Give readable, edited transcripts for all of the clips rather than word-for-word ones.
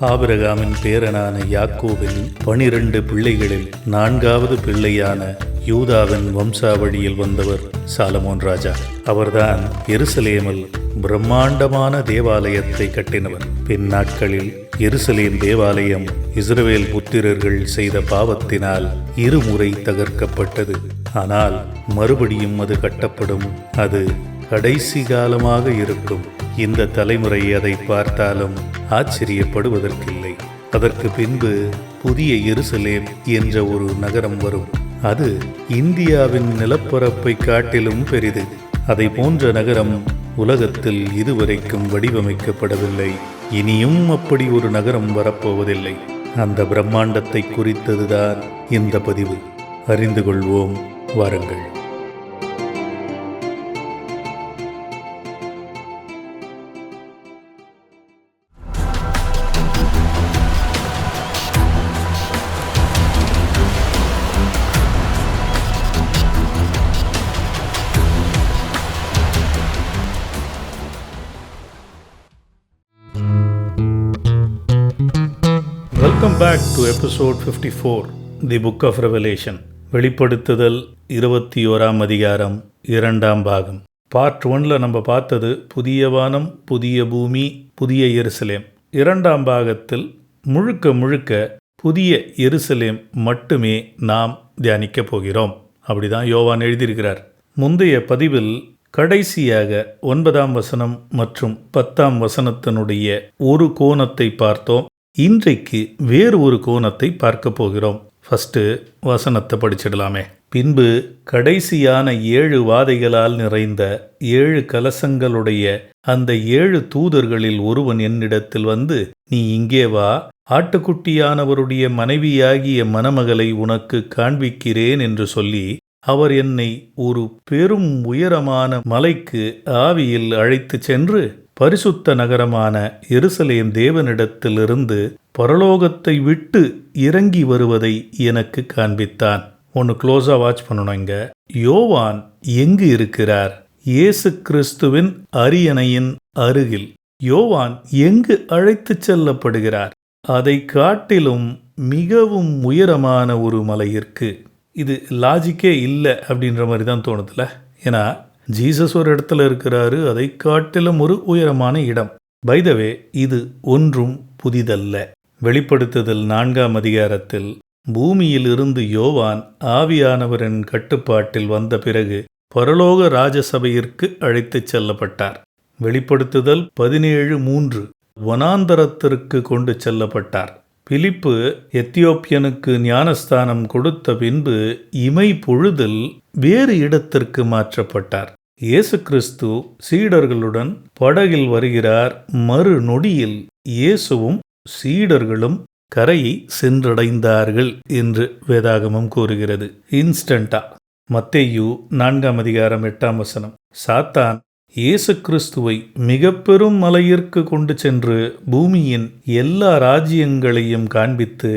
ஆபிரகாமின் பேரனான யாக்கோபின் 12 பிள்ளைகளில் 4வது பிள்ளையான யூதாவின் வம்சாவழியில் வந்தவர் சாலமோன் ராஜா. அவர்தான் எருசலேமில் பிரம்மாண்டமான தேவாலயத்தை கட்டினவர். பின் நாட்களில் எருசலேம் தேவாலயம் இஸ்ரவேல் புத்திரர்கள் செய்த பாவத்தினால் 2 முறை தகர்க்கப்பட்டது. ஆனால் மறுபடியும் அது கட்டப்படும். அது கடைசி காலமாக இருக்கும். இந்த தலைமுறை அதை பார்த்தாலும் ஆச்சரியப்படுவதற்கில்லை. அதற்கு பின்பு புதிய எருசலேம் என்ற ஒரு நகரம் வரும். அது இந்தியாவின் நிலப்பரப்பை காட்டிலும் பெரிது. அதை போன்ற நகரம் உலகத்தில் இதுவரைக்கும் வடிவமைக்கப்படவில்லை. இனியும் அப்படி ஒரு நகரம் வரப்போவதில்லை. அந்த பிரம்மாண்டத்தை குறித்ததுதான் இந்த பதிவு. அறிந்து கொள்வோம் வாருங்கள். Welcome back to episode 54, The Book of Revelation. வெளிப்படுத்துதல் 21ஆம் அதிகாரம் 2ஆம் பாகம். பார்ட் 1ல நம்ம பார்த்தது புதிய வானம், புதிய பூமி, புதிய எருசலேம். 2ஆம் பாகத்தில் முழுக்க புதிய எருசலேம் மட்டுமே நாம் தியானிக்க போகிறோம். அப்படிதான் யோவான் எழுதியிருக்கிறார். முந்தைய பதிவில் கடைசியாக 9ஆம் வசனம் மற்றும் 10ஆம் வசனத்தினுடைய ஒரு கோணத்தை பார்த்தோம். இன்றைக்கு வேறு ஒரு கோணத்தை பார்க்க போகிறோம். ஃபர்ஸ்ட் வசனத்தை படிச்சிடலாமே. பின்பு கடைசியான 7 வாதைகளால் நிறைந்த 7 கலசங்களுடைய அந்த 7 தூதர்களில் ஒருவன் என்னிடத்தில் வந்து, நீ இங்கே வா, ஆட்டுக்குட்டியானவருடைய மனைவியாகிய மணமகளை உனக்கு காண்பிக்கிறேன் என்று சொல்லி அவர் என்னை ஒரு பெரும் உயரமான மலைக்கு ஆவியில் அழைத்து சென்று பரிசுத்த நகரமான எருசலேம் தேவனிடத்திலிருந்து பரலோகத்தை விட்டு இறங்கி வருவதை எனக்கு காண்பித்தான். ஒன்று க்ளோஸா வாட்ச் பண்ணணும். இங்க யோவான் எங்கு இருக்கிறார்? இயேசு கிறிஸ்துவின் அரியணையின் அருகில். யோவான் எங்கு அழைத்து செல்லப்படுகிறார்? அதை காட்டிலும் மிகவும் உயரமான ஒரு மலையிற்கு. இது லாஜிக்கே இல்லை அப்படின்ற மாதிரி தான் தோணுதுல. ஏன்னா ஜீசஸ் ஒரு இடத்துல இருக்கிறாரு, அதை காட்டிலும் ஒரு உயரமான இடம். பை த வே, இது ஒன்றும் புதிதல்ல. வெளிப்படுத்துதல் 4ஆம் அதிகாரத்தில் பூமியில் இருந்து யோவான் ஆவியானவரின் கட்டுப்பாட்டில் வந்த பிறகு பரலோக ராஜசபையிற்கு அழைத்து செல்லப்பட்டார். வெளிப்படுத்துதல் 17:3 வனாந்தரத்திற்கு கொண்டு செல்லப்பட்டார். பிலிப்பு எத்தியோப்பியனுக்கு ஞானஸ்தானம் கொடுத்த பின்பு இமை பொழுதில் வேறு இடத்திற்கு மாற்றப்பட்டார். இயேசு கிறிஸ்து சீடர்களுடன் படகில் வருகிறார். மறு நொடியில் இயேசுவும் சீடர்களும் கரையை சென்றடைந்தார்கள் என்று வேதாகமம் கூறுகிறது. இன்ஸ்டண்டா. மத்தேயு 4ஆம் அதிகாரம் 8ஆம் வசனம். சாத்தான் இயேசு கிறிஸ்துவை மிக பெரும் மலையிற்கு கொண்டு சென்று பூமியின் எல்லா ராஜ்யங்களையும் காண்பித்து,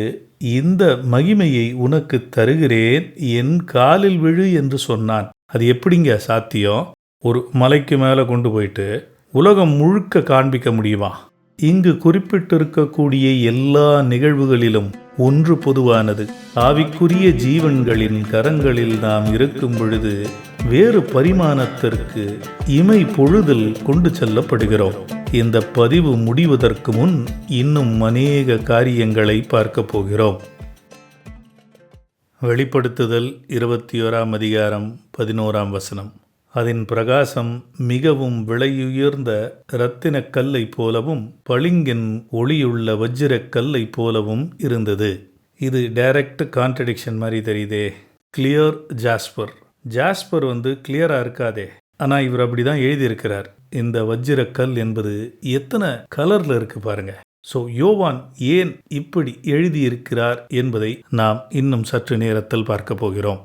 இந்த மகிமையை உனக்கு தருகிறேன், என் காலில் விழு என்று சொன்னான். அது எப்படிங்க சாத்தியம்? ஒரு மலைக்கு மேலே கொண்டு போயிட்டு உலகம் முழுக்க காண்பிக்க முடியுமா? இங்கு குறிப்பிட்டிருக்கக்கூடிய எல்லா நிகழ்வுகளிலும் ஒன்று பொதுவானது. ஆவிக்குரிய ஜீவன்களின் கரங்களில் நாம் இருக்கும் பொழுது வேறு பரிமாணத்திற்கு இமை பொழுதில் கொண்டு செல்லப்படுகிறோம். இந்த பதிவு முடிவதற்கு முன் இன்னும் அநேக காரியங்களை பார்க்க போகிறோம். வெளிப்படுத்துதல் 21ஆம் அதிகாரம் 11ஆம் வசனம். அதன் பிரகாசம் மிகவும் விலையுயர்ந்த இரத்தின கல்லை போலவும் பளிங்கின் ஒளியுள்ள வஜ்ரக் கல்லை போலவும் இருந்தது. இது டைரக்ட் கான்ட்ரடிக்ஷன் மாதிரி தெரியுதே. Clear jasper. ஜாஸ்பர் கிளியரா இருக்காதே. ஆனால் இவர் அப்படிதான் எழுதியிருக்கிறார். இந்த வஜ்ரக்கல் என்பது எத்தனை கலர்ல இருக்கு பாருங்க. ஸோ யோவான் ஏன் இப்படி எழுதியிருக்கிறார் என்பதை நாம் இன்னும் சற்று நேரத்தில் பார்க்க போகிறோம்.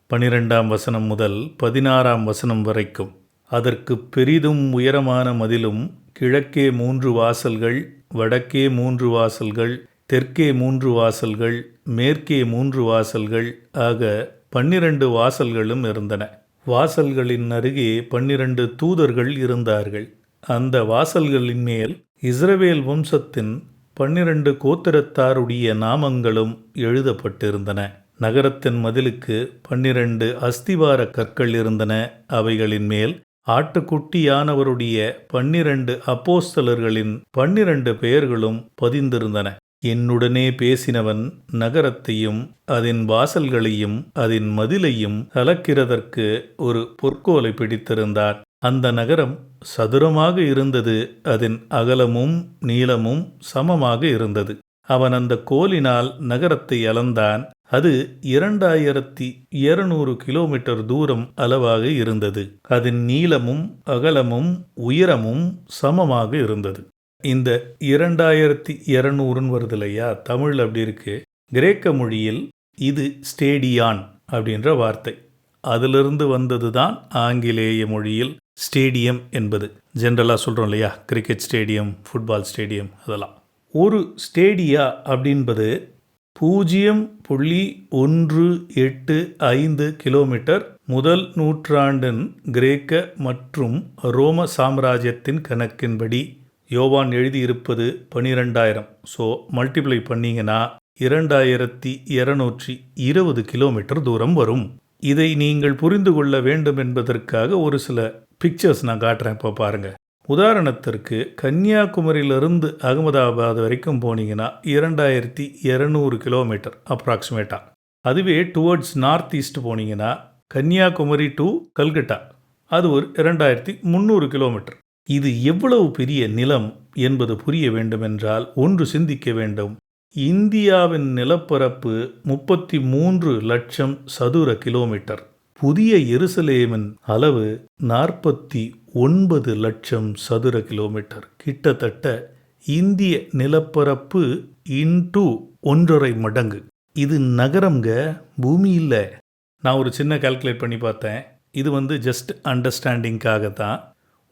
12ஆம் வசனம் முதல் 16ஆம் வசனம் வரைக்கும். அதற்கு பெரிதும் உயரமான மதிலும், கிழக்கே 3 வாசல்கள், வடக்கே 3 வாசல்கள், தெற்கே 3 வாசல்கள், மேற்கே 3 வாசல்கள் ஆக 12 வாசல்களும் இருந்தன. வாசல்களின் அருகே 12 தூதர்கள் இருந்தார்கள். அந்த வாசல்களின் மேல் இஸ்ரவேல் வம்சத்தின் 12 கோத்திரத்தாருடைய நாமங்களும் எழுதப்பட்டிருந்தன. நகரத்தின் மதிலுக்கு 12 அஸ்திவார கற்கள் இருந்தன. அவைகளின் மேல் ஆட்டுக்குட்டியானவருடைய 12 அப்போஸ்தலர்களின் 12 பெயர்களும் பதிந்திருந்தன. என்னுடனே பேசினவன் நகரத்தையும் அதன் வாசல்களையும் அதன் மதிலையும் கலக்கிறதற்கு ஒரு பொற்கோலை பிடித்திருந்தான். அந்த நகரம் சதுரமாக இருந்தது. அதன் அகலமும் நீளமும் சமமாக இருந்தது. அவன் அந்த கோலினால் நகரத்தை அளந்தான். அது 2200 கிலோமீட்டர் தூரம் அளவாக இருந்தது. அதன் நீளமும் அகலமும் உயரமும் சமமாக இருந்தது. இந்த 2200 வருது இல்லையா, தமிழ் அப்படி இருக்கு. கிரேக்க மொழியில் இது ஸ்டேடியான் அப்படின்ற வார்த்தை. அதிலிருந்து வந்தது தான் ஆங்கிலேய மொழியில் ஸ்டேடியம் என்பது. ஜென்ரலாக சொல்கிறோம் இல்லையா, கிரிக்கெட் ஸ்டேடியம், ஃபுட்பால் ஸ்டேடியம், அதெல்லாம். ஒரு ஸ்டேடியா அப்படின்பது 0.185 கிலோமீட்டர். முதல் நூற்றாண்டின் கிரேக்க மற்றும் ரோம சாம்ராஜ்யத்தின் கணக்கின்படி யோவான் எழுதியிருப்பது 12,000. ஸோ மல்டிப்ளை பண்ணிங்கன்னா 2220 கிலோமீட்டர் தூரம் வரும். இதை நீங்கள் புரிந்து கொள்ள வேண்டும் என்பதற்காக ஒரு சில பிக்சர்ஸ் நான் காட்டுறேன். இப்போ பாருங்கள். உதாரணத்திற்கு கன்னியாகுமரியிலிருந்து அகமதாபாத் வரைக்கும் போனீங்கன்னா 2200 கிலோமீட்டர் அப்ராக்சிமேட்டாக. அதுவே டுவர்ட்ஸ் நார்த் ஈஸ்ட் போனீங்கன்னா கன்னியாகுமரி டு கல்கட்டா, அது ஒரு 2300 கிலோமீட்டர். இது எவ்வளவு பெரிய நிலம் என்பது புரிய வேண்டுமென்றால் ஒன்று சிந்திக்க வேண்டும். இந்தியாவின் நிலப்பரப்பு 33 லட்சம் சதுர கிலோமீட்டர். புதிய எருசலேமின் அளவு 49 லட்சம் சதுர கிலோமீட்டர். கிட்டத்தட்ட இந்திய நிலப்பரப்பு இன்டு 1.5 மடங்கு. இது நகரம்ங்க, பூமி இல்லை. நான் ஒரு சின்ன கால்குலேட் பண்ணி பார்த்தேன். இது ஜஸ்ட் அண்டர்ஸ்டாண்டிங்காக தான்.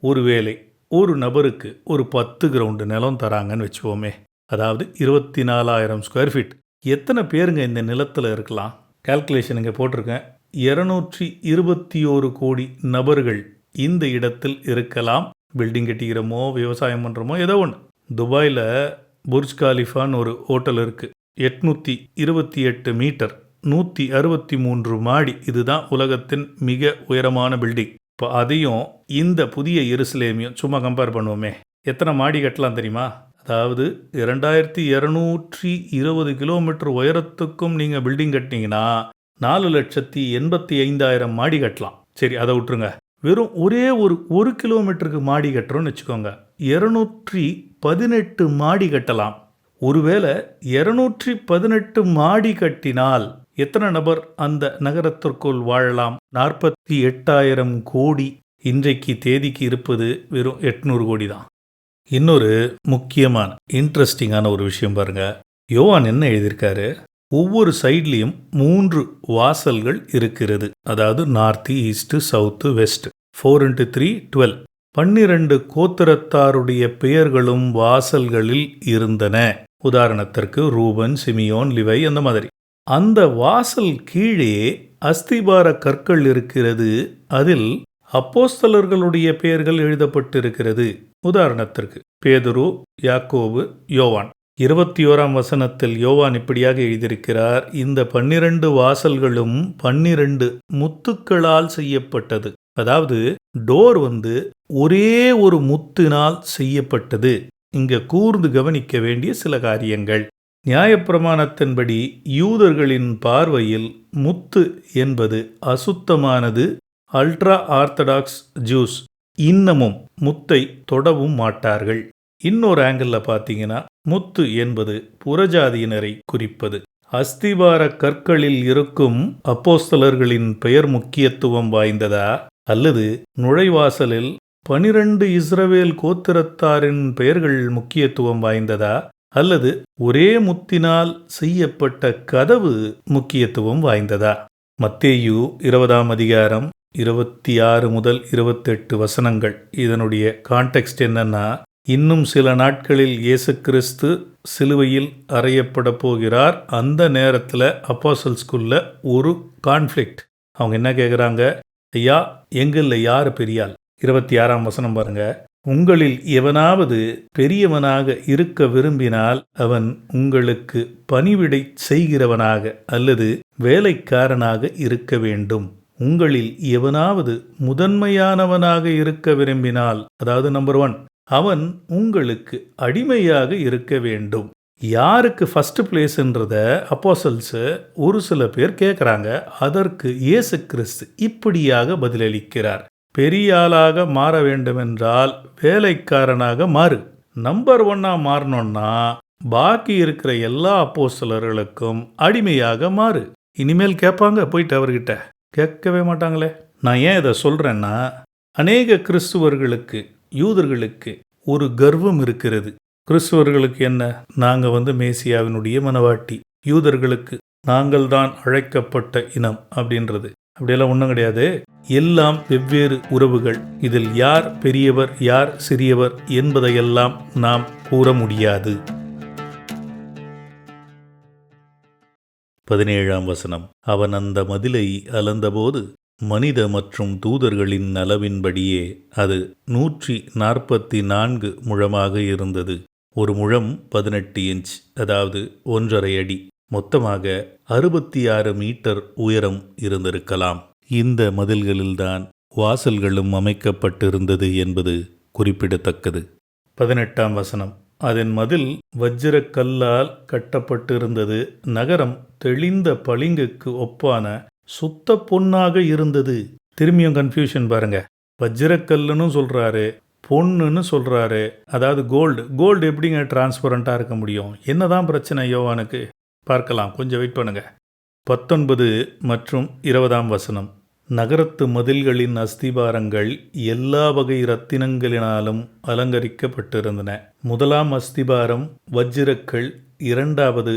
ஒருவேளை ஒரு நபருக்கு ஒரு 10 கிரவுண்டு நிலம் தராங்கன்னு வச்சுக்கோமே, அதாவது 24,000 ஸ்கொயர் ஃபீட். எத்தனை பேருங்க இந்த நிலத்தில் இருக்கலாம்? கால்குலேஷன் இங்கே போட்டிருக்கேன். 221 கோடி நபர்கள் இந்த இடத்தில் இருக்கலாம். பில்டிங் கட்டிக்கிறோமோ, விவசாயம் பண்ணுறோமோ, ஏதோ ஒன்று. துபாயில் புர்ஜ் காலிஃபான்னு ஒரு ஹோட்டல் இருக்குது. 828 மீட்டர், 163 மாடி. இதுதான் உலகத்தின் மிக உயரமான பில்டிங். இப்போ அதையும் இந்த புதிய எருசலேமையும் சும்மா கம்பேர் பண்ணுவோமே, எத்தனை மாடி கட்டலாம் தெரியுமா? அதாவது 2220 கிலோமீட்டர் உயரத்துக்கும் நீங்கள் பில்டிங் கட்டினீங்கன்னா 4,85,000 மாடி கட்டலாம். சரி, அதை விட்டுருங்க. வெறும் ஒரு கிலோமீட்டருக்கு மாடி கட்டுறோன்னு வச்சுக்கோங்க, 218 மாடி கட்டலாம். ஒருவேளை 218 மாடி கட்டினால் எத்தனை நபர் அந்த நகரத்திற்குள் வாழலாம்? 48,000 கோடி. இன்றைக்கு தேதிக்கு இருப்பது வெறும் 800 கோடி தான். இன்னொரு முக்கியமான இன்ட்ரெஸ்டிங்கான ஒரு விஷயம் பாருங்க. யோவான் என்ன எழுதியிருக்காரு? ஒவ்வொரு சைட்லேயும் 3 வாசல்கள் இருக்கிறது. அதாவது நார்த்து, ஈஸ்ட்டு, சவுத்து, வெஸ்ட். 4 × 3 12. 12 கோத்திரத்தாருடைய பெயர்களும் வாசல்களில் இருந்தன. உதாரணத்திற்கு ரூபன், சிமியோன், லிவை, அந்த மாதிரி. அந்த வாசல் கீழே அஸ்திபார கற்கள் இருக்கிறது. அதில் அப்போஸ்தலர்களுடைய பெயர்கள் எழுதப்பட்டிருக்கிறது. உதாரணத்திற்கு பேதுரு, யாக்கோபு, யோவான். 21ஆம் வசனத்தில் யோவான் இப்படியாக எழுதியிருக்கிறார்: இந்த 12 வாசல்களும் 12 முத்துக்களால் செய்யப்பட்டது. அதாவது டோர் ஒரே ஒரு முத்தினால் செய்யப்பட்டது. இங்க கூர்ந்து கவனிக்க வேண்டிய சில காரியங்கள். நியாயப்பிரமாணத்தின்படி யூதர்களின் பார்வையில் முத்து என்பது அசுத்தமானது. அல்ட்ரா ஆர்த்தடாக்ஸ் ஜூஸ் இன்னமும் முத்தை தொடவும் மாட்டார்கள். இன்னொரு ஆங்கிளில் பார்த்தீங்கன்னா முத்து என்பது புறஜாதியினரை குறிப்பது. அஸ்திபார கற்களில் இருக்கும் அப்போஸ்தலர்களின் பெயர் முக்கியத்துவம் வாய்ந்ததா, அல்லது நுழைவாசலில் 12 இஸ்ரவேல் கோத்திரத்தாரின் பெயர்கள் முக்கியத்துவம் வாய்ந்ததா, அல்லது ஒரே முத்தினால் செய்யப்பட்ட கதவு முக்கியத்துவம் வாய்ந்ததா? மத்தேயு 20ஆம் அதிகாரம் 26 முதல் 28 வசனங்கள். இதனுடைய கான்டெக்ஸ்ட் என்னன்னா, இன்னும் சில நாட்களில் இயேசு கிறிஸ்து சிலுவையில் அறையப்பட போகிறார். அந்த நேரத்தில் அப்போஸ்தலர்களுக்குள்ள ஒரு கான்ஃப்ளிக்ட். அவங்க என்ன கேட்குறாங்க? ஐயா, எங்களில் யார் பெரியாள்? 26ஆம் வசனம் பாருங்க. உங்களில் எவனாவது பெரியவனாக இருக்க விரும்பினால் அவன் உங்களுக்கு பணிவிடை செய்கிறவனாக அல்லது வேலைக்காரனாக இருக்க வேண்டும். உங்களில் எவனாவது முதன்மையானவனாக இருக்க விரும்பினால், அதாவது நம்பர் 1, அவன் உங்களுக்கு அடிமையாக இருக்க வேண்டும். யாருக்கு ஃபர்ஸ்ட் பிளேஸ்ன்றத அப்போஸ்தலர்ஸ் ஒரு சில பேர் கேட்குறாங்க. அதற்கு இயேசு கிறிஸ்து இப்படியாக பதிலளிக்கிறார். பெரிய ஆளாக மாற வேண்டுமென்றால் வேலைக்காரனாக மாறு. நம்பர் 1 மாறணும்னா பாக்கி இருக்கிற எல்லா அப்போஸ்தலர்களுக்கும் அடிமையாக மாறு. இனிமேல் கேட்பாங்க போயிட்டு அவர்கிட்ட? கேட்கவே மாட்டாங்களே. நான் ஏன் இதை சொல்கிறேன்னா, அநேக கிறிஸ்துவர்களுக்கு, யூதர்களுக்கு ஒரு கர்வம் இருக்கிறது. கிறிஸ்துவர்களுக்கு என்ன, நாங்கள் மேசியாவினுடைய மனவாட்டி. யூதர்களுக்கு நாங்கள் தான் அழைக்கப்பட்ட இனம் அப்படின்றது. அப்படியெல்லாம் ஒன்றும் கிடையாது. எல்லாம் வெவ்வேறு உறவுகள். இதில் யார் பெரியவர் யார் சிறியவர் என்பதையெல்லாம் நாம் கூற முடியாது. 17ஆம் வசனம். அவன் அந்த மதிலை அளந்தபோது மனித மற்றும் தூதர்களின் அளவின்படியே அது 144 முழமாக இருந்தது. ஒரு முழம் 18 இன்ச், அதாவது 1.5 அடி. மொத்தமாக 66 மீட்டர் உயரம் இருந்திருக்கலாம். இந்த மதில்களில்தான் வாசல்களும் அமைக்கப்பட்டிருந்தது என்பது குறிப்பிடத்தக்கது. 18ஆம் வசனம். அதன் மதில் வஜ்ரக்கல்லால் கட்டப்பட்டிருந்தது. நகரம் தெளிந்த பளிங்குக்கு ஒப்பான சுத்த பொன்னாக இருந்தது. திரும்பியும் கன்ஃபியூஷன் பாருங்க. வஜ்ரக்கல்லுன்னு சொல்றாரு, பொண்ணுன்னு சொல்றாரு. அதாவது கோல்டு எப்படிங்க டிரான்ஸ்பரண்டா இருக்க முடியும்? என்னதான் பிரச்சனை யோவானுக்கு? பார்க்கலாம், கொஞ்சம் வெயிட் பண்ணுங்க. 19 மற்றும் 20ஆம் வசனம். நகரத்து மதில்களின் அஸ்திபாரங்கள் எல்லா வகை இரத்தினங்களினாலும் அலங்கரிக்கப்பட்டிருந்தன. முதலாம் அஸ்திபாரம் வஜ்ரக்கல், 2வது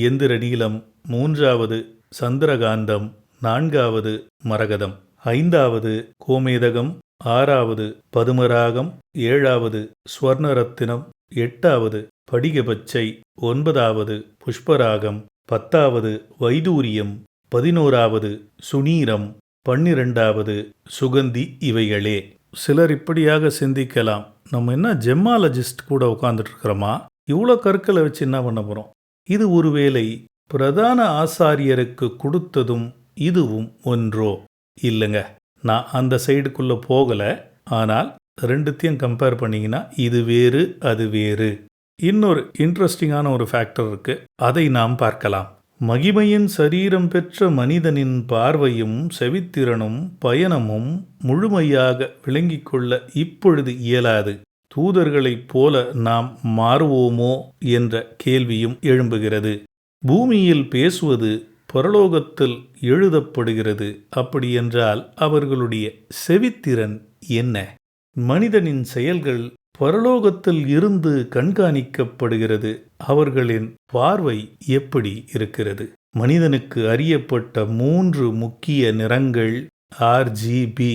எந்திர நீலம், 3வது சந்திரகாந்தம், 4வது மரகதம், 5வது கோமேதகம், 6வது பதுமராகம், 7வது ஸ்வர்ணரத்தினம், 8வது படிகபச்சை, 9வது புஷ்பராகம், 10வது வைடூரியம், 11வது சுனீரம், 12வது சுகந்தி. இவைகளே. சிலர் இப்படியாக சிந்திக்கலாம், நம்ம என்ன ஜெம்மாலஜிஸ்ட் கூட உட்காந்துட்டு இருக்கிறோமா? இவ்வளோ கற்களை வச்சு என்ன பண்ண போகிறோம்? இது ஒருவேளை பிரதான ஆசாரியருக்கு கொடுத்ததும் இதுவும் ஒன்றோ? இல்லைங்க, நான் அந்த சைடுக்குள்ளே போகலை. ஆனால் ரெண்டுத்தையும் கம்பேர் பண்ணிங்கன்னா இது வேறு அது வேறு. இன்னொரு இன்ட்ரெஸ்டிங்கான ஒரு ஃபேக்டர் இருக்குது, அதை நாம் பார்க்கலாம். மகிமையின் சரீரம் பெற்ற மனிதனின் பார்வையும் செவித்திறனும் பயணமும் முழுமையாக விளங்கிக் கொள்ள இப்பொழுது இயலாது. தூதர்களைப் போல நாம் மாறுவோமோ என்ற கேள்வியும் எழும்புகிறது. பூமியில் பேசுவது பரலோகத்தில் எழுதப்படுகிறது. அப்படியென்றால் அவர்களுடைய செவித்திறன் என்ன? மனிதனின் செயல்கள் பரலோகத்தில் இருந்து கண்காணிக்கப்படுகிறது. அவர்களின் பார்வை எப்படி இருக்கிறது? மனிதனுக்கு அறியப்பட்ட 3 முக்கிய நிறங்கள் RGB,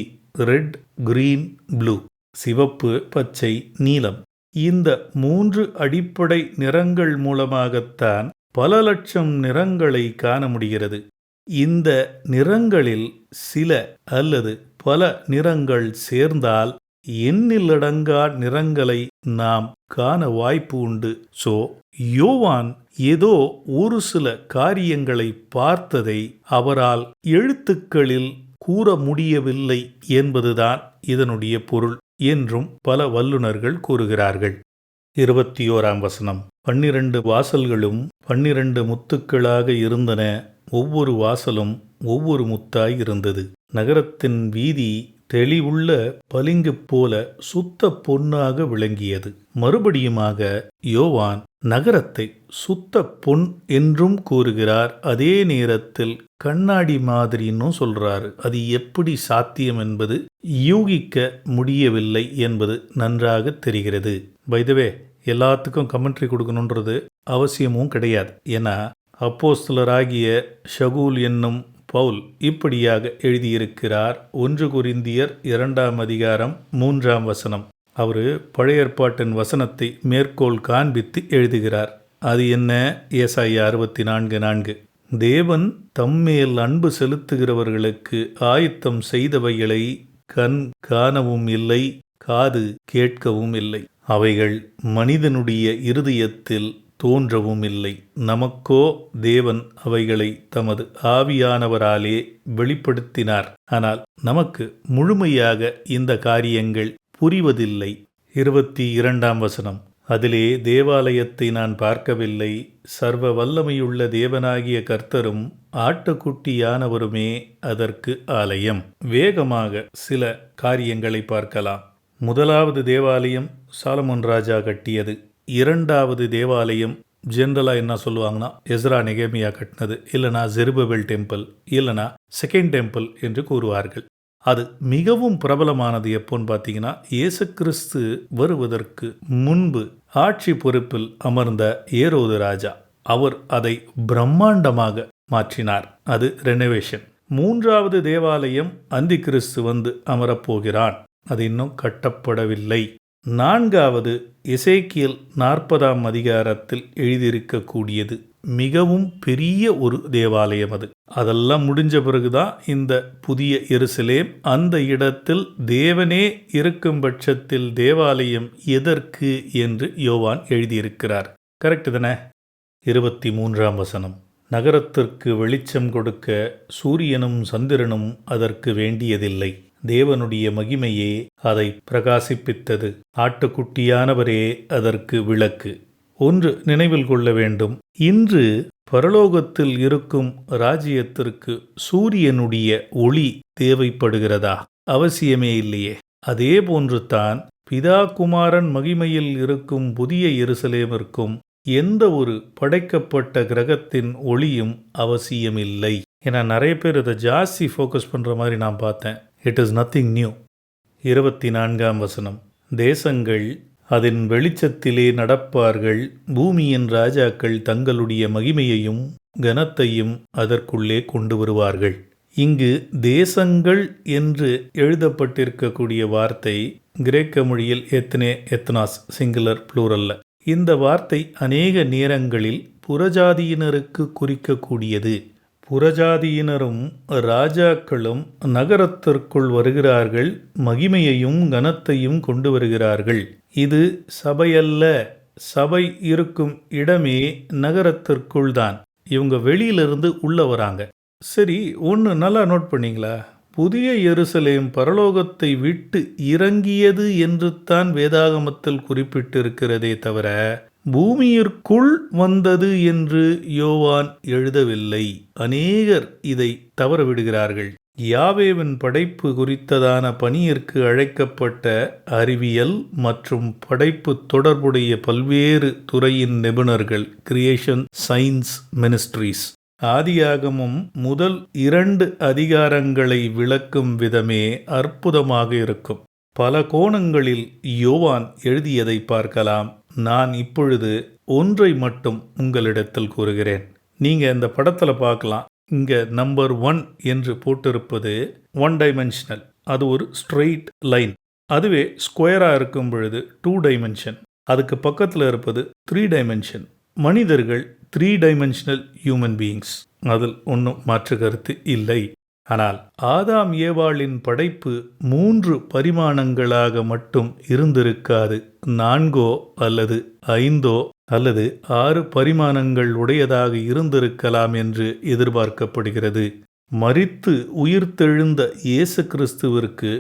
ரெட், கிரீன், ப்ளூ, சிவப்பு, பச்சை, நீலம். இந்த 3 அடிப்படை நிறங்கள் மூலமாகத்தான் பல லட்சம் நிறங்களை காண முடிகிறது. இந்த நிறங்களில் சில அல்லது பல நிறங்கள் சேர்ந்தால் எண்ணிலடங்கா நிறங்களை நாம் காண வாய்ப்பு உண்டு. ஸோ யோவான் ஏதோ ஒரு சில காரியங்களை பார்த்ததை அவரால் எழுத்துக்களில் கூற முடியவில்லை என்பதுதான் இதனுடைய பொருள் என்றும் பல வல்லுநர்கள் கூறுகிறார்கள். 21ஆம் வசனம். 12 வாசல்களும் 12 முத்துக்களாக இருந்தன. ஒவ்வொரு வாசலும் ஒவ்வொரு முத்தாய் இருந்தது. நகரத்தின் வீதி தெளிவுள்ள பளிங்கு போல சுத்த பொன்னாக விளங்கியது. மறுபடியுமாக யோவான் நகரத்தை சுத்த பொன் என்றும் கூறுகிறார். அதே நேரத்தில் கண்ணாடி மாதிரின்னு சொல்றாரு. அது எப்படி சாத்தியம் என்பது யூகிக்க முடியவில்லை என்பது நன்றாக தெரிகிறது. பை தி வே, எல்லாத்துக்கும் கமெண்ட்ரி கொடுக்கணுன்றது அவசியமும் கிடையாது. ஏன்னா அப்போஸ்தலராகிய ஷகூல் என்னும் பவுல் இப்படியாக எழுதியிருக்கிறார். 1 கொரிந்தியர் 2ஆம் அதிகாரம் 3ஆம் வசனம். அவர் பழைய ஏற்பாட்டின் வசனத்தை மேற்கோள் காண்பித்து எழுதுகிறார். அது என்ன? ஏசாயா 64:4. தேவன் தம்மேல் அன்பு செலுத்துகிறவர்களுக்கு ஆயத்தம் செய்தவைகளை கண் காணவும் இல்லை, காது கேட்கவும் இல்லை. அவைகள் மனிதனுடைய இருதயத்தில் தோன்றவும் இல்லை. நமக்கோ தேவன் அவைகளை தமது ஆவியானவராலே வெளிப்படுத்தினார். ஆனால் நமக்கு முழுமையாக இந்த காரியங்கள் புரிவதில்லை. 22ஆம் வசனம். அதிலே தேவாலயத்தை நான் பார்க்கவில்லை. சர்வ வல்லமையுள்ள தேவனாகிய கர்த்தரும் ஆட்டுக்குட்டியானவருமே அதற்கு ஆலயம். வேகமாக சில காரியங்களை பார்க்கலாம். முதலாவது தேவாலயம் சாலமோன் ராஜா கட்டியது. இரண்டாவது தேவாலயம் ஜென்ரலாக என்ன சொல்லுவாங்கன்னா எஸ்ரா நெகேமியா கட்டினது, இல்லைனா ஜெருபபெல் டெம்பிள், இல்லைனா செகண்ட் டெம்பிள் என்று கூறுவார்கள். அது மிகவும் பிரபலமானது எப்போன்னு பார்த்தீங்கன்னா, இயேசு கிறிஸ்து வருவதற்கு முன்பு ஆட்சி பொறுப்பில் அமர்ந்த ஏரோது ராஜா, அவர் அதை பிரம்மாண்டமாக மாற்றினார். அது ரெனோவேஷன். மூன்றாவது தேவாலயம் அந்தி கிறிஸ்து வந்து அமரப்போகிறான். அது இன்னும் கட்டப்படவில்லை. நான்காவது எசேக்கியேல் 40ஆம் அதிகாரத்தில் எழுதியிருக்கக்கூடியது மிகவும் பெரிய ஒரு தேவாலயம். அதெல்லாம் முடிஞ்ச பிறகுதான் இந்த புதிய எருசலேம். அந்த இடத்தில் தேவனே இருக்கும் பட்சத்தில் தேவாலயம் எதற்கு என்று யோவான் எழுதியிருக்கிறார். கரெக்டு தானே? 23ஆம் வசனம். நகரத்திற்கு வெளிச்சம் கொடுக்க சூரியனும் சந்திரனும் அதற்கு வேண்டியதில்லை. தேவனுடைய மகிமையே அதை பிரகாசிப்பித்தது. ஆட்டுக்குட்டியானவரே அதற்கு விளக்கு. ஒன்று நினைவில் கொள்ள வேண்டும். இன்று பரலோகத்தில் இருக்கும் ராஜ்யத்திற்கு சூரியனுடைய ஒளி தேவைப்படுகிறதா? அவசியமே இல்லையே. அதே போன்று தான் பிதா குமாரன் மகிமையில் இருக்கும் புதிய எருசலேமிற்கும் எந்த ஒரு படைக்கப்பட்ட கிரகத்தின் ஒளியும் அவசியமில்லை. ஏன்னா நிறைய பேர் இதை ஜாஸ்தி ஃபோக்கஸ் பண்ணுற மாதிரி நான் பார்த்தேன். It is nothing new. 24ஆம் வசனம். தேசங்கள் அதன் வெளிச்சத்திலே நடப்பார்கள். பூமியின் ராஜாக்கள் தங்களுடைய மகிமையையும் கனத்தையும் அதற்குள்ளே கொண்டு வருவார்கள். இங்கு தேசங்கள் என்று எழுதப்பட்டிருக்கக்கூடிய வார்த்தை கிரேக்க மொழியில் எத்னாஸ் சிங்குலர் ப்ளூரல்ல. இந்த வார்த்தை அநேக நேரங்களில் புறஜாதியினருக்கு குறிக்கக்கூடியது. புறஜாதியினரும் ராஜாக்களும் நகரத்திற்குள் வருகிறார்கள், மகிமையையும் கனத்தையும் கொண்டு வருகிறார்கள். இது சபையல்ல. சபை இருக்கும் இடமே நகரத்திற்குள் தான். இவங்க வெளியிலிருந்து உள்ள வராங்க. சரி, ஒன்று நல்லா நோட் பண்ணீங்களா? புதிய எருசலேம் பரலோகத்தை விட்டு இறங்கியது என்று தான் வேதாகமத்தில் குறிப்பிட்டிருக்கிறதே தவிர பூமியிற்குள் வந்தது என்று யோவான் எழுதவில்லை. அநேகர் இதை தவற விடுகிறார்கள். யாவேவின் படைப்பு குறித்ததான பணியிற்கு அழைக்கப்பட்ட அறிவியல் மற்றும் படைப்பு தொடர்புடைய பல்வேறு துறையின் நிபுணர்கள், கிரியேஷன் சயின்ஸ் மினிஸ்ட்ரீஸ், ஆதியாகமும் முதல் 2 அதிகாரங்களை விளக்கும் விதமே அற்புதமாக இருக்கும். பல கோணங்களில் யோவான் எழுதியதை பார்க்கலாம். நான் இப்பொழுது ஒன்றை மட்டும் உங்களிடத்தில் கூறுகிறேன். நீங்கள் இந்த படத்தில் பார்க்கலாம். இங்கே நம்பர் 1 என்று போட்டிருப்பது 1 டைமென்ஷனல். அது ஒரு ஸ்ட்ரெயிட் லைன். அதுவே ஸ்கொயராக இருக்கும் பொழுது 2 டைமென்ஷன். அதுக்கு பக்கத்தில் இருப்பது 3 டைமென்ஷன். மனிதர்கள் 3 டைமென்ஷனல் ஹியூமன் பீயிங்ஸ். அதில் ஒன்றும் மாற்று கருத்து இல்லை. ஆனால் ஆதாம் ஏவாளின் படைப்பு 3 பரிமாணங்களாக மட்டும் இருந்திருக்காது. 4 அல்லது 5 அல்லது 6 பரிமாணங்கள் உடையதாக இருந்திருக்கலாம் என்று எதிர்பார்க்கப்படுகிறது. மரித்து உயிர்த்தெழுந்த இயேசு கிறிஸ்துவிற்கு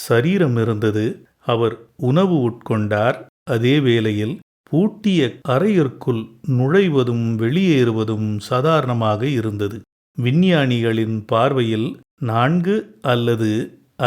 சரீரம் இருந்தது. அவர் உணவு உட்கொண்டார். அதே வேளையில் பூட்டிய அறையிற்குள் நுழைவதும் வெளியேறுவதும் சாதாரணமாக இருந்தது. விஞ்ஞானிகளின் பார்வையில் 4 அல்லது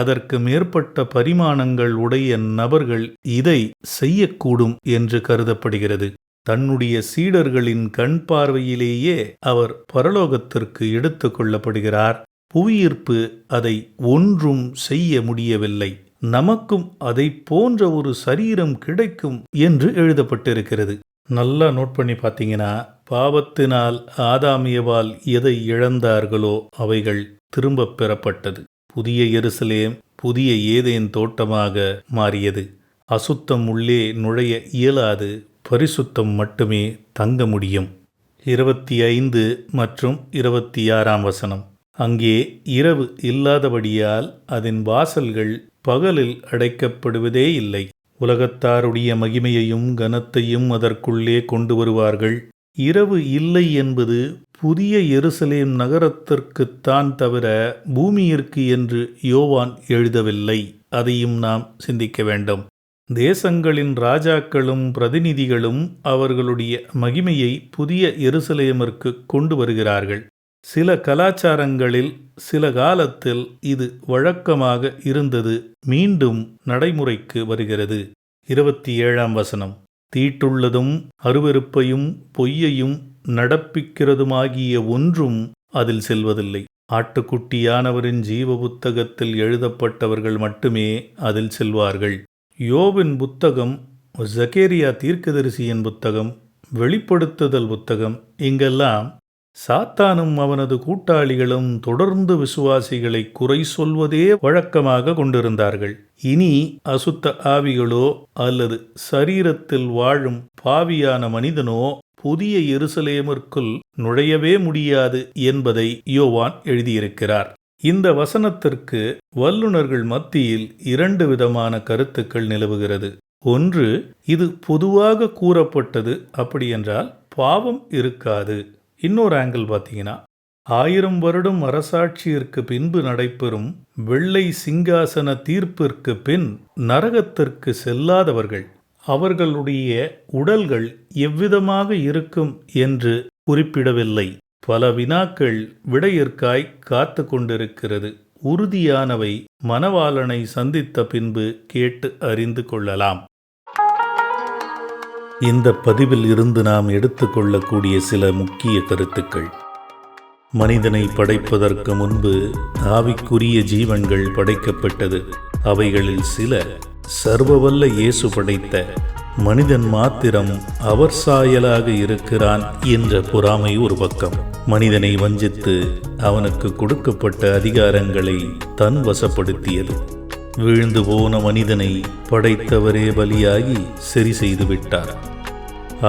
அதற்கு மேற்பட்ட பரிமாணங்கள் உடைய நபர்கள் இதை செய்யக்கூடும் என்று கருதப்படுகிறது. தன்னுடைய சீடர்களின் கண் பார்வையிலேயே அவர் பரலோகத்திற்கு எடுத்து கொள்ளப்படுகிறார். புவியீர்ப்பு அதை ஒன்றும் செய்ய முடியவில்லை. நமக்கும் அதை போன்ற ஒரு சரீரம் கிடைக்கும் என்று எழுதப்பட்டிருக்கிறது. நல்லா நோட் பண்ணி பார்த்தீங்கன்னா, பாவத்தினால் ஆதாம் ஏவாள் எதை இழந்தார்களோ அவைகள் திரும்பப் பெறப்பட்டது. புதிய எருசலேம் புதிய ஏதேன் தோட்டமாக மாறியது. அசுத்தம் உள்ளே நுழைய இயலாது. பரிசுத்தம் மட்டுமே தங்க முடியும். 25 மற்றும் 26ஆம் வசனம். அங்கே இரவு இல்லாதபடியால் அதன் வாசல்கள் பகலில் அடைக்கப்படுவதே இல்லை. உலகத்தாருடைய மகிமையையும் கனத்தையும் அதற்குள்ளே கொண்டு வருவார்கள். இரவு இல்லை என்பது புதிய எருசலேம் நகரத்திற்குத்தான் தவிர பூமியிற்கு என்று யோவான் எழுதவில்லை. அதையும் நாம் சிந்திக்க வேண்டும். தேசங்களின் ராஜாக்களும் பிரதிநிதிகளும் அவர்களுடைய மகிமையை புதிய எருசலேமிற்கு கொண்டு வருகிறார்கள். சில கலாச்சாரங்களில் சில காலத்தில் இது வழக்கமாக இருந்தது, மீண்டும் நடைமுறைக்கு வருகிறது. 27ஆம் வசனம். தீட்டுள்ளதும் அருவருப்பையும் பொய்யையும் நடப்பிக்கிறதுமாகிய ஒன்றும் அதில் செல்வதில்லை. ஆட்டுக்குட்டியானவரின் ஜீவ புத்தகத்தில் எழுதப்பட்டவர்கள் மட்டுமே அதில் செல்வார்கள். யோபின் புத்தகம், ஜக்கேரியா தீர்க்கதரிசியின் புத்தகம், வெளிப்படுத்துதல் புத்தகம், இங்கெல்லாம் சாத்தானும் அவனது கூட்டாளிகளும் தொடர்ந்து விசுவாசிகளை குறை சொல்வதே வழக்கமாக கொண்டிருந்தார்கள். இனி அசுத்த ஆவிகளோ அல்லது சரீரத்தில் வாழும் பாவியான மனிதனோ புதிய எருசலேமிற்குள் நுழையவே முடியாது என்பதை யோவான் எழுதியிருக்கிறார். இந்த வசனத்திற்கு வல்லுநர்கள் மத்தியில் 2 விதமான கருத்துக்கள் நிலவுகிறது. ஒன்று, இது பொதுவாக கூறப்பட்டது, அப்படியென்றால் பாவம் இருக்காது. இன்னொரு ஆங்கிள் பார்த்தீங்கன்னா, 1000 வருடம் அரசாட்சியிற்கு பின்பு நடைபெறும் வெள்ளை சிங்காசன தீர்ப்பிற்கு பின் நரகத்திற்கு செல்லாதவர்கள், அவர்களுடைய உடல்கள் எவ்விதமாக இருக்கும் என்று குறிப்பிடவில்லை. பல வினாக்கள் விடையிற்காய் காத்து கொண்டிருக்கிறது. உறுதியானவை மணவாளனை சந்தித்த பின்பு கேட்டு அறிந்து கொள்ளலாம். இந்த பதிவில் இருந்து நாம் எடுத்துக்கொள்ளக்கூடிய சில முக்கிய கருத்துக்கள். மனிதனை படைப்பதற்கு முன்பு ஆவிக்குரிய ஜீவன்கள் படைக்கப்பட்டது. அவைகளில் சில சர்வவல்ல இயேசு படைத்த, மனிதன் மாத்திரம் அவர் சாயலாக இருக்கிறான் என்ற பொறாமை ஒரு பக்கம். மனிதனை வஞ்சித்து அவனுக்கு கொடுக்கப்பட்ட அதிகாரங்களை தன் வசப்படுத்தியது. வீழ்ந்து போன மனிதனை படைத்தவரே பலியாகி சரி செய்து விட்டார்.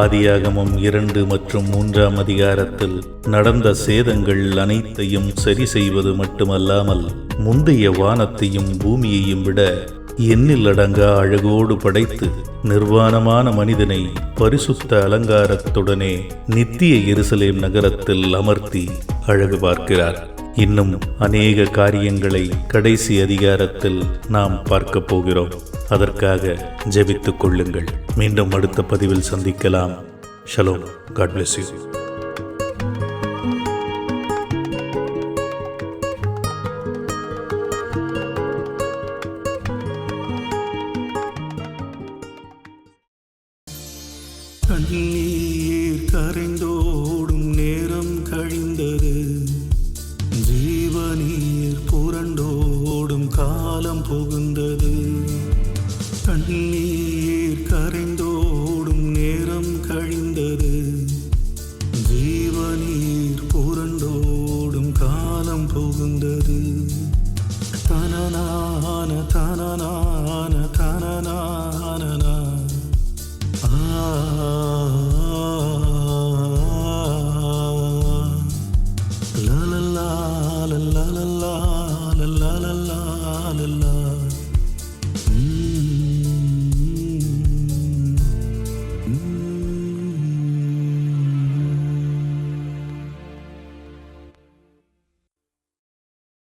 ஆதியாகமம் 2 மற்றும் 3ஆம் அதிகாரத்தில் நடந்த சேதங்கள் அனைத்தையும் சரி செய்வது மட்டுமல்லாமல், முந்தைய வானத்தையும் பூமியையும் விட எண்ணில் அடங்கா அழகோடு படைத்து நிர்வாணமான மனிதனை பரிசுத்த அலங்காரத்துடனே நித்திய எருசலேம் நகரத்தில் அமர்த்தி அழகு பார்க்கிறார். இன்னும் அநேக காரியங்களை கடைசி அதிகாரத்தில் நாம் பார்க்க போகிறோம். அதற்காக ஜெபித்துக் கொள்ளுங்கள். மீண்டும் அடுத்த பதிவில் சந்திக்கலாம். ஷலோம். God bless you. கண்ணீர் கரைந்தோடும் நேரம் கழிந்தது, ஜீவநீர் புரண்டோடும் காலம் புகுந்தது. கண்ணீர் கரைந்தோடும் நேரம் கழிந்தது, ஜீவநீர் புரண்டோடும் காலம் புகுந்தது. தனனான தனனான தனனான la la la la la la la la la la la la